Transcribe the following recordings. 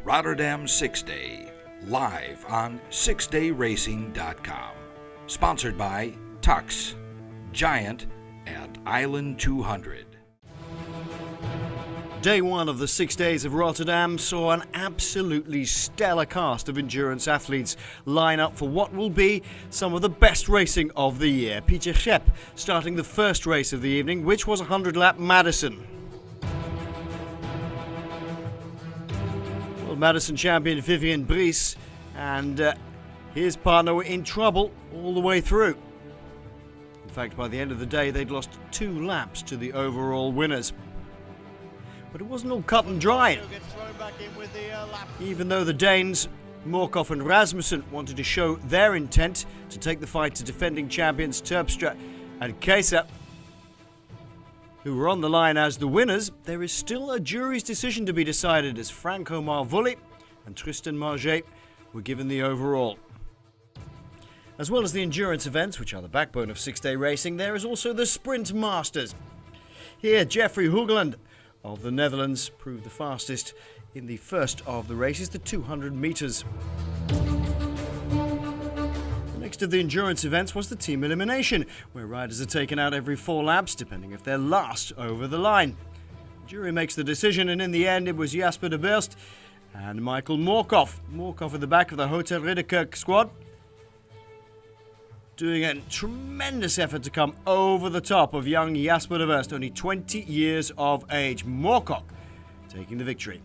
Rotterdam Six Day, live on sixdayracing.com. Sponsored by Tux, Giant, and Island 200. Day one of the 6 days of Rotterdam saw an absolutely stellar cast of endurance athletes line up for what will be some of the best racing of the year. Pieter Gep starting the first race of the evening, which was a 100-lap Madison. Well, Madison champion Vivian Brice and his partner were in trouble all the way through. In fact, by the end of the day, they'd lost 2 laps to the overall winners. But it wasn't all cut and dried. Even though the Danes, Morkov and Rasmussen, wanted to show their intent to take the fight to defending champions Terpstra and Keizer, who were on the line as the winners, there is still a jury's decision to be decided as Franco Marvulli and Tristan Marget were given the overall. As well as the endurance events, which are the backbone of 6-day racing, there is also the Sprint Masters. Here, Jeffrey Hoogland of the Netherlands proved the fastest in the first of the races, the 200 metres. The next of the endurance events was the team elimination, where riders are taken out every 4 laps, depending if they're last over the line. The jury makes the decision, and in the end it was Jasper de Burst and Michael Morkov. Morkov at the back of the Hotel Ridderkerk squad, doing a tremendous effort to come over the top of young Jasper de Burst, only 20 years of age. Morkov taking the victory.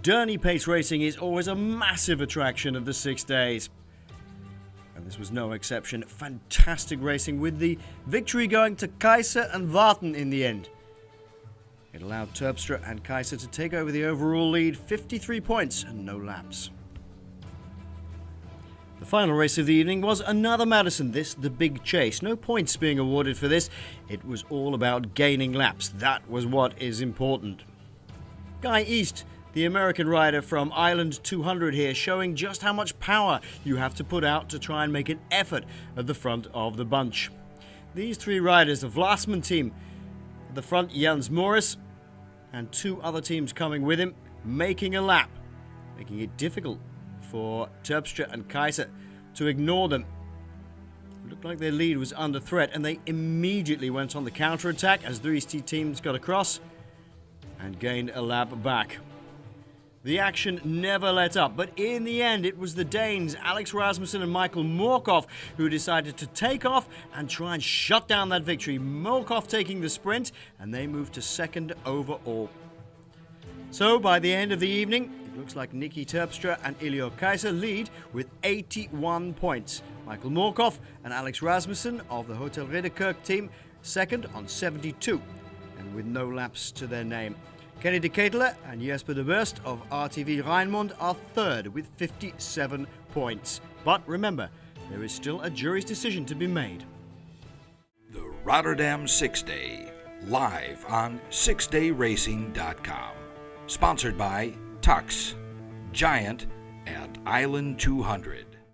Derny pace racing is always a massive attraction of the 6 days, and this was no exception. Fantastic racing, with the victory going to Keizer and Warten in the end. It allowed Terpstra and Keizer to take over the overall lead, 53 points and no laps. The final race of the evening was another Madison, this the Big Chase. No points being awarded for this. It was all about gaining laps. That was what is important. Guy East, the American rider from Island 200 here, showing just how much power you have to put out to try and make an effort at the front of the bunch. These 3 riders, the Vlasman team, at the front Jans Morris, and 2 other teams coming with him, making a lap, making it difficult for Terpstra and Keizer to ignore them. It looked like their lead was under threat, and they immediately went on the counter-attack as these 2 teams got across and gained a lap back. The action never let up, but in the end it was the Danes, Alex Rasmussen and Michael Morkov, who decided to take off and try and shut down that victory. Morkov taking the sprint, and they moved to second overall. So by the end of the evening, it looks like Nicky Terpstra and Ilio Keizer lead with 81 points. Michael Morkov and Alex Rasmussen of the Hotel Ridderkerk team second on 72, and with no laps to their name. Kenny de Ketelaar and Jasper de Burst of RTV Rijnmond are third with 57 points. But remember, there is still a jury's decision to be made. The Rotterdam Six Day, live on sixdayracing.com. Sponsored by Tux, Giant, and Island 200.